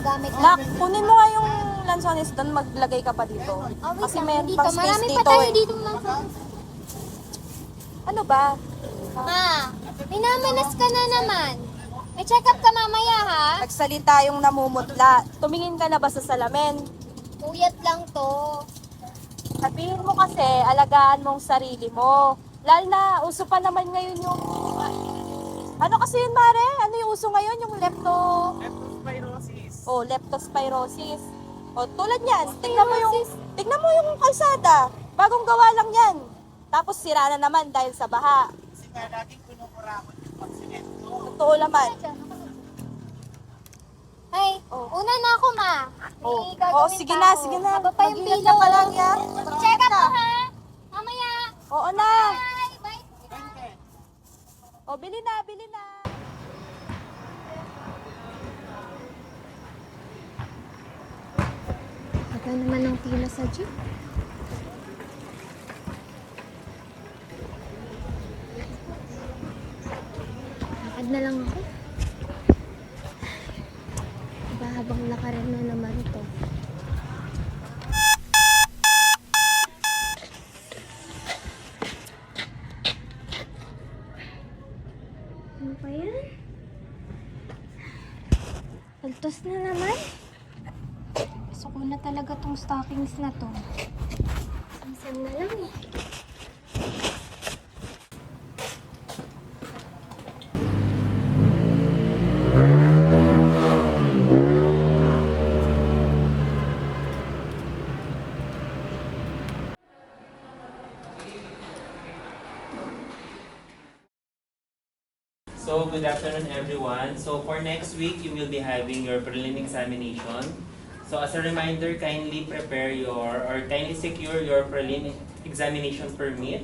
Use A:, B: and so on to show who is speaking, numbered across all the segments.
A: gamit
B: Nak,
A: namin.
B: kunin mo nga yung lansones doon, maglagay ka pa dito.
A: Oh, wait
B: Kasi
A: lang,
B: may
A: dito.
B: pang space
A: Marami pa
B: dito
A: tayo
B: eh.
A: dito lang.
B: Ano ba?
A: Ma, minamanas ka na naman. May check up ka mamaya ha.
B: Nagsalita yung namumutla. Tumingin ka na ba sa salamin?
A: Puyat lang to.
B: Sabihin mo kasi, alagaan mong sarili mo. Lalo na, uso pa naman ngayon yung... Ano kasi yun, Mare? Ano yung uso ngayon? Yung
C: Leptospirosis.
B: Oh, leptospirosis. Oh, tulad yan. Tignan mo yung kalsada. Bagong gawa lang yan. Tapos sira na naman dahil sa baha.
C: Kasi nga laging kinukurakot yung pagsimento.
B: Totoo naman.
A: Ay,
B: Oh.
A: una na ako ma.
B: Oh,
A: May gagawin
B: sige
A: pa
B: na,
A: ako.
B: sige na.
A: Haba pa yung
B: Mag-ingat
A: pillow.
B: ka pa lang yan.
A: Check up mo ha. Mamaya.
B: Oo na.
A: Bye. Bye.
B: O, bili na, bili na.
A: Baka naman ang pila sa jeep. Lakad na lang ako. Diba habang nakareno naman to. Ano pa yan? Altos na naman. Gusto ko na talaga tong stockings na to. Isang na lang eh.
C: So, good afternoon everyone. So, for next week, you will be having your prelim examination. So, as a reminder, kindly prepare kindly secure your prelim examination permit.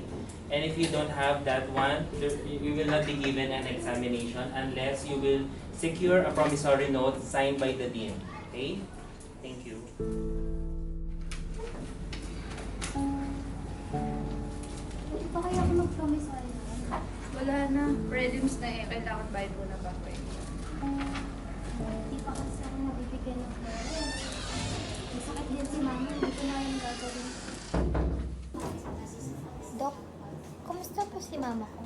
C: And if you don't have that one, you will not be given an examination unless you will secure a promissory note signed by the dean. Okay? Thank you.
A: Pwede pa kaya ako mag-promise sa inyo?
D: Wala na. Prelims na eh. Kailangan bayad mo na ba?
A: Hindi pa kasi ako nabibigyan ng pera. May sakit din si mama. Hindi ko na yung gagawin. Dok, kumusta po si mama ko?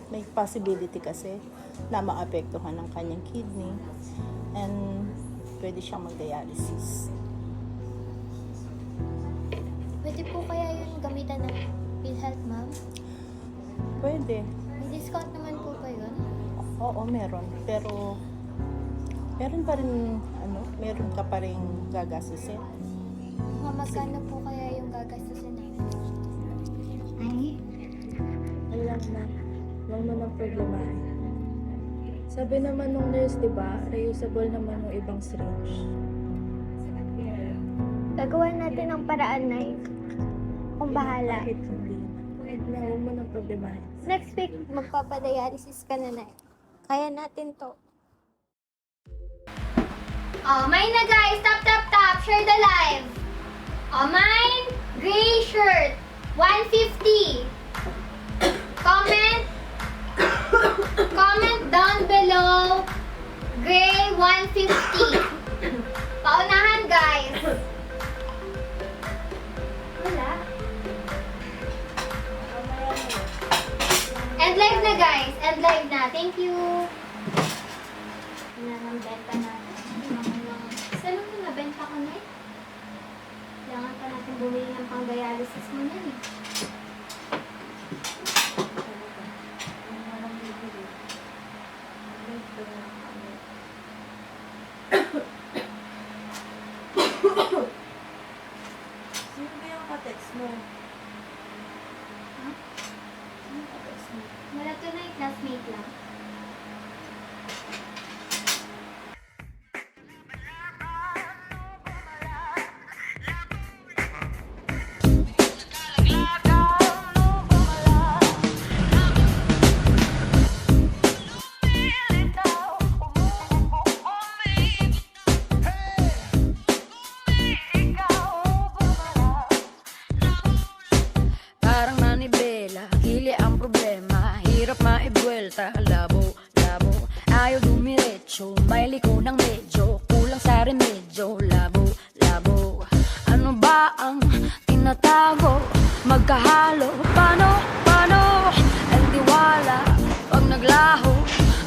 E: May possibility kasi na maapektuhan ng kanyang kidney and pwede siyang mag-dialysis.
A: Pwede po kaya yun gamitan ng PhilHealth, ma'am?
E: Pwede.
A: May discount naman po ba yun?
E: Oo, meron. Pero meron pa rin, meron ka pa rin gagastusin.
A: Mga magkano po kaya yung gagastusin namin? Ay,
F: Alam na, huwag mo nang problemahin. Sabi naman nung nurse, di ba, reusable naman yung ibang syringe.
A: gagawa natin ang paraan na yun. Kung bahala.
F: Kahit hindi. Huwag na, huwag mo nang problemahin.
A: Next week, magpapadialysis ka na na. Kaya natin to. Oh, mine na guys! Tap, tap, tap! Share the live! Oh, mine! Gray shirt! 150! Comment! Comment down below! Gray 150! Paunahan guys! Wala. End live na guys! End live na! Thank you! Wala nang benta natin. Isa lang yung nabenta ko na eh. Kailangan pa natin bumili ng pang-dialysis mo yan eh.
E: Sino ba yung ka-text mo?
A: Wala to na yung classmate lang.
G: Parang manibela, hili ang problema. Hirap maibuelta, labo, labo. Ayaw dumiretso, sarili ko ng medyo kulang sa remedyo. Labo, labo, ano ba ang tinatago? Magkahalo, paano, paano? Ang diwala, pag naglaho,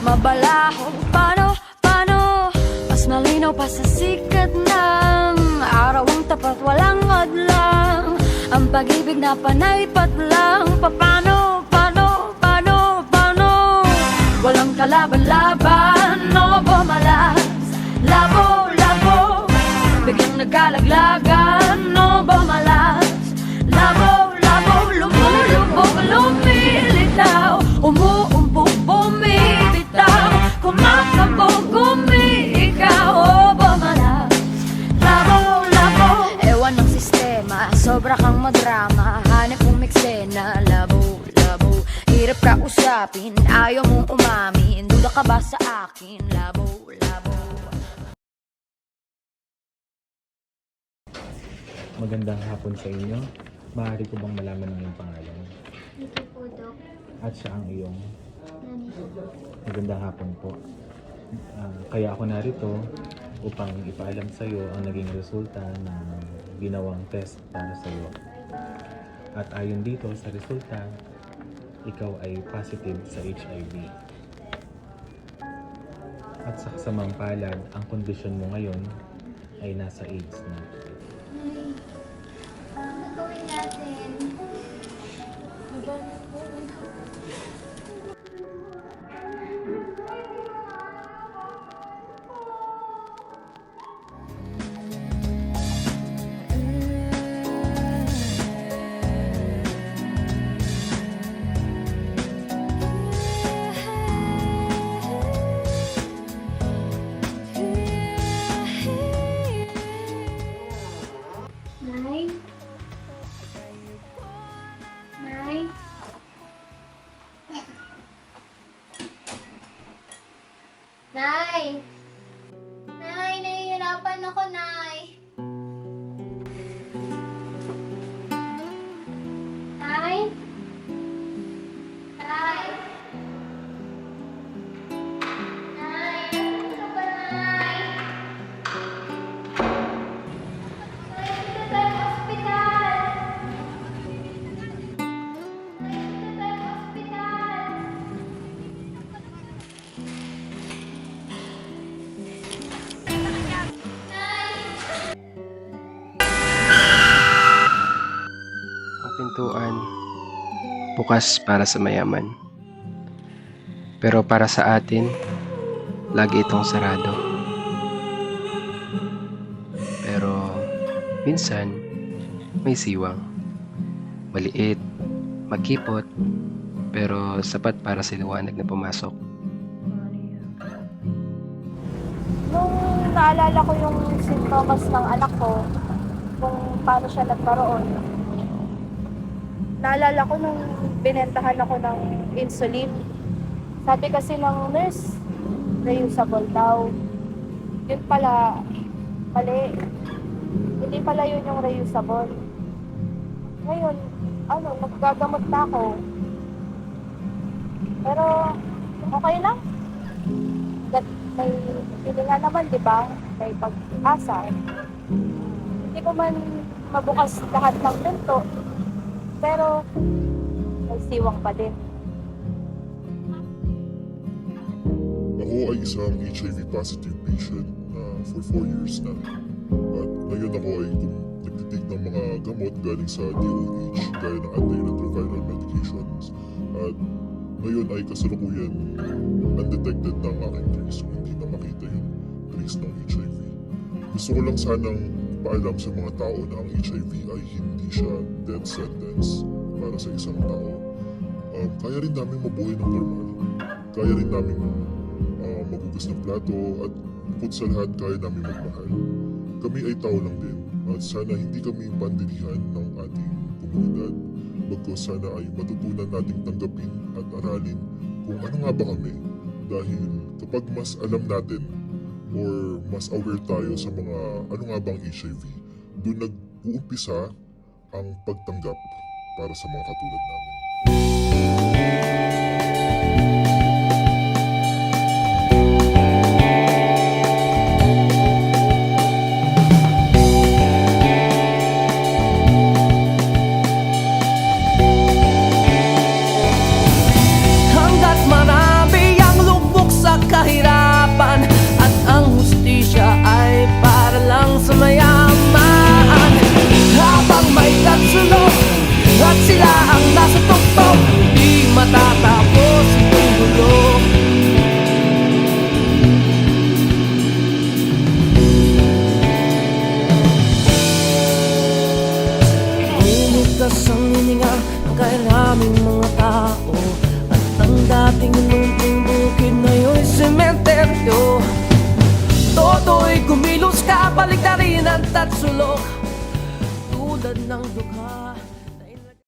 G: mabalaho, paano, paano? Mas malinaw pa sa sikat ng araw ang tapat, walang adlang. Ang pag-ibig na panay patlang. Paano, paano, paano, paano? Walang kalaban-laban, no bumalas. Labo, labo, biglang nagkalaglagan, no bumalas. Labo, labo, lumulubog, lumilitaw, umuumpog, bumibitaw, kumakabog, umiikaw, oh bumalas. Labo, labo, ewan ng sistema, sobra kang madrama, hanap mong eksena. Labo, labo, hirap ka usapin, ayaw mong umamin, duda ka ba sa akin? Labo, labo.
H: Magandang hapon sa inyo. Maaari ko bang malaman ang iyong pangalan?
A: Ito po, Dok.
H: At siya ang iyong?
A: Nani po.
H: Magandang hapon po. Kaya ako narito upang ipaalam sa iyo ang naging resulta ng ginawang test para sa iyo. At ayon dito sa resulta, ikaw ay positive sa HIV. At sa kasamang palad, ang kondisyon mo ngayon ay nasa AIDS na.
A: Ay, ano gagawin natin? Nay? Nay? Nay? Nay, nahihirapan ako, Nay. Nay? Nay? Nay, ano ka ba, Nay? Nay, dito tayo sa ospital. Nay, dito tayo sa ospital.
I: Ang pintuan bukas para sa mayaman. Pero para sa atin, lagi itong sarado. Pero minsan, may siwang. Maliit, magkipot, pero sapat para sa liwanag na pumasok.
B: Nung naalala ko yung sintomas ng anak ko, kung paano siya nagkaroon, naalala ko nung binentahan ako ng insulin. Sabi kasi ng nurse, reusable daw. Yun pala, mali. Hindi pala yun yung reusable. Ngayon, naggagamot na ako. Pero, okay lang. May pilinga naman, di ba? May pag-asa. Hindi ko man mabukas lahat ng pinto, pero may siwang pa din.
J: Ako ay isang HIV positive patient na for 4 years na. At ngayon ako ay nagtitig ng mga gamot galing sa DOH gaya ng antiretroviral medications. At ngayon ay kasalukuyan undetected ng aking trace, so hindi na makita yung trace ng HIV. Gusto ko lang sanang paalam sa mga tao na ang HIV ay hindi siya death sentence para sa isang tao. Kaya rin namin mabuhay ng normal. Kaya rin namin magugas ng plato at bukod sa lahat kaya namin magmahal. Kami ay tao lang din at sana hindi kami pandilihan ng ating komunidad. Bagkus sana ay matutunan nating tanggapin at aralin kung ano nga ba kami. Dahil kapag mas alam natin or mas aware tayo sa mga ano nga bang HIV, doon nag-uumpisa ang pagtanggap para sa mga katulad namin.
K: Papaligtarin at sulok tulad ng dukha.